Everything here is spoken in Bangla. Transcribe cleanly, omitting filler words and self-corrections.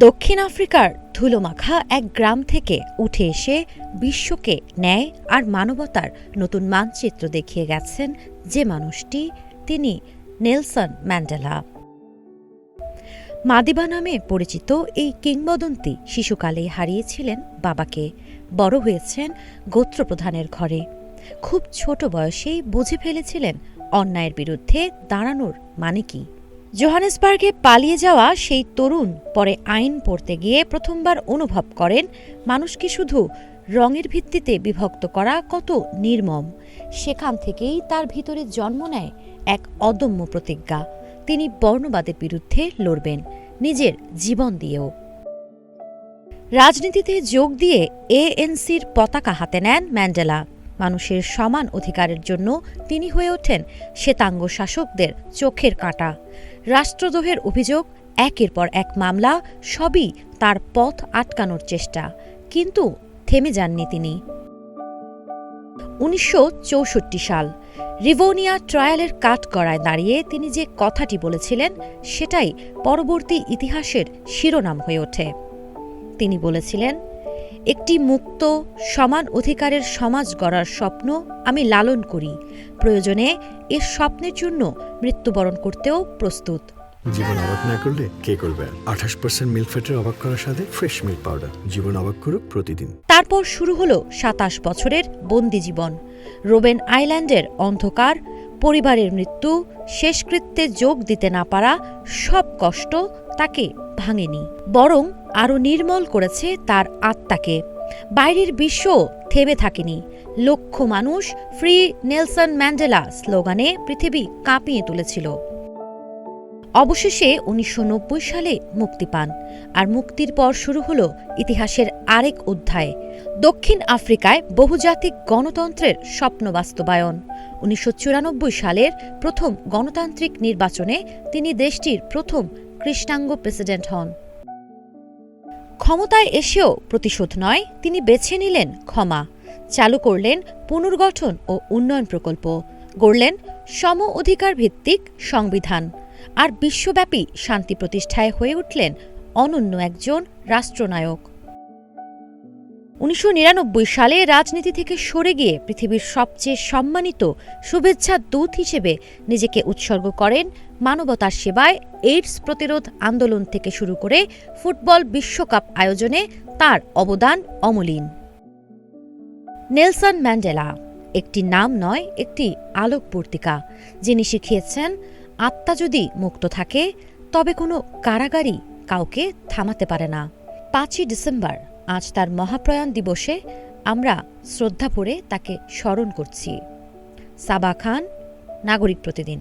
দক্ষিণ আফ্রিকার ধুলোমাখা এক গ্রাম থেকে উঠে এসে বিশ্বকে ন্যায় আর মানবতার নতুন মানচিত্র দেখিয়ে গেছেন যে মানুষটি, তিনি নেলসন ম্যান্ডেলা। মাদিবা নামে পরিচিত এই কিংবদন্তি শিশুকালেই হারিয়েছিলেন বাবাকে, বড় হয়েছেন গোত্রপ্রধানের ঘরে। খুব ছোট বয়সেই বুঝে ফেলেছিলেন অন্যায়ের বিরুদ্ধে দাঁড়ানোর মানে কি। জোহানেসবার্গে পালিয়ে যাওয়া সেই তরুণ পরে আইন পড়তে গিয়ে প্রথমবার অনুভব করেন মানুষকে শুধু রঙের ভিত্তিতে বিভক্ত করা কত নির্মম। সেখান থেকেই তার ভিতরে জন্ম নেয় এক অদম্য প্রতিজ্ঞা, তিনি বর্ণবাদের বিরুদ্ধে লড়বেন, নিজের জীবন দিয়েও। রাজনীতিতে যোগ দিয়ে এএনসির পতাকা হাতে নেন ম্যান্ডেলা। মানুষের সমান অধিকারের জন্য তিনি হয়ে ওঠেন শ্বেতাঙ্গ শাসকদের চোখের কাঁটা। রাষ্ট্রদ্রোহের অভিযোগ, একের পর এক মামলা, সবই তার পথ আটকানোর চেষ্টা, কিন্তু থেমে যাননি তিনি। ১৯৬৪ সাল রিভোনিয়া ট্রায়ালের কাঠগড়ায় দাঁড়িয়ে তিনি যে কথাটি বলেছিলেন, সেটাই পরবর্তী ইতিহাসের শিরোনাম হয়ে ওঠে। তিনি বলেছিলেন, একটি মুক্ত সমান অধিকারের সমাজ গড়ার স্বপ্ন আমি লালন করি, প্রয়োজনে এর স্বপ্নের জন্য মৃত্যুবরণ করতেও প্রস্তুত। জীবন অবাক না করলে কে করবে? ২৮% মিল্ক ফ্যাটের অবাক করার সাথে ফ্রেশ মিল্ক পাউডার। জীবন অবাক করুক প্রতিদিন। তারপর শুরু হলো ২৭ বছরের বন্দি জীবন। রোবেন আইল্যান্ডের অন্ধকার, পরিবারের মৃত্যু, শেষকৃত্যে যোগ দিতে না পারা, সব কষ্ট তাকে ভাঙেনি, বরং আরও নির্মল করেছে তার আত্মাকে। বাইরের বিশ্ব থেমে থাকেনি। লক্ষ মানুষ ফ্রি নেলসন ম্যান্ডেলা স্লোগানে পৃথিবী কাঁপিয়ে তুলেছিল। অবশেষে ১৯৯০ সালে মুক্তি পান, আর মুক্তির পর শুরু হল ইতিহাসের আরেক অধ্যায়। দক্ষিণ আফ্রিকায় বহুজাতিক গণতন্ত্রের স্বপ্ন বাস্তবায়ন। ১৯৯৪ সালের প্রথম গণতান্ত্রিক নির্বাচনে তিনি দেশটির প্রথম কৃষ্ণাঙ্গ প্রেসিডেন্ট হন। ক্ষমতায় এসেও প্রতিশোধ নয়, তিনি বেছে নিলেন ক্ষমা, চালু করলেন পুনর্গঠন ও উন্নয়ন প্রকল্প, গড়লেন সম অধিকার ভিত্তিক সংবিধান, আর বিশ্বব্যাপী শান্তি প্রতিষ্ঠায় হয়ে উঠলেন অনন্য একজন রাষ্ট্রনায়ক। ১৯৯৯ সালে রাজনীতি থেকে সরে গিয়ে পৃথিবীর সবচেয়ে সম্মানিত শুভেচ্ছা দূত হিসেবে নিজেকে উৎসর্গ করেন মানবতার সেবায়। এইডস প্রতিরোধ আন্দোলন থেকে শুরু করে ফুটবল বিশ্বকাপ আয়োজনে তার অবদান অমলিন। নেলসন ম্যান্ডেলা একটি নাম নয়, একটি আলোকবর্তিকা, যিনি শিখিয়েছেন আত্মা যদি মুক্ত থাকে তবে কোনো কারাগারই কাউকে থামাতে পারে না। ৫ই ডিসেম্বর আজ তার মহাপ্রয়াণ দিবসে আমরা শ্রদ্ধা ভরে তাকে স্মরণ করছি। সাবা খান, নাগরিক প্রতিদিন।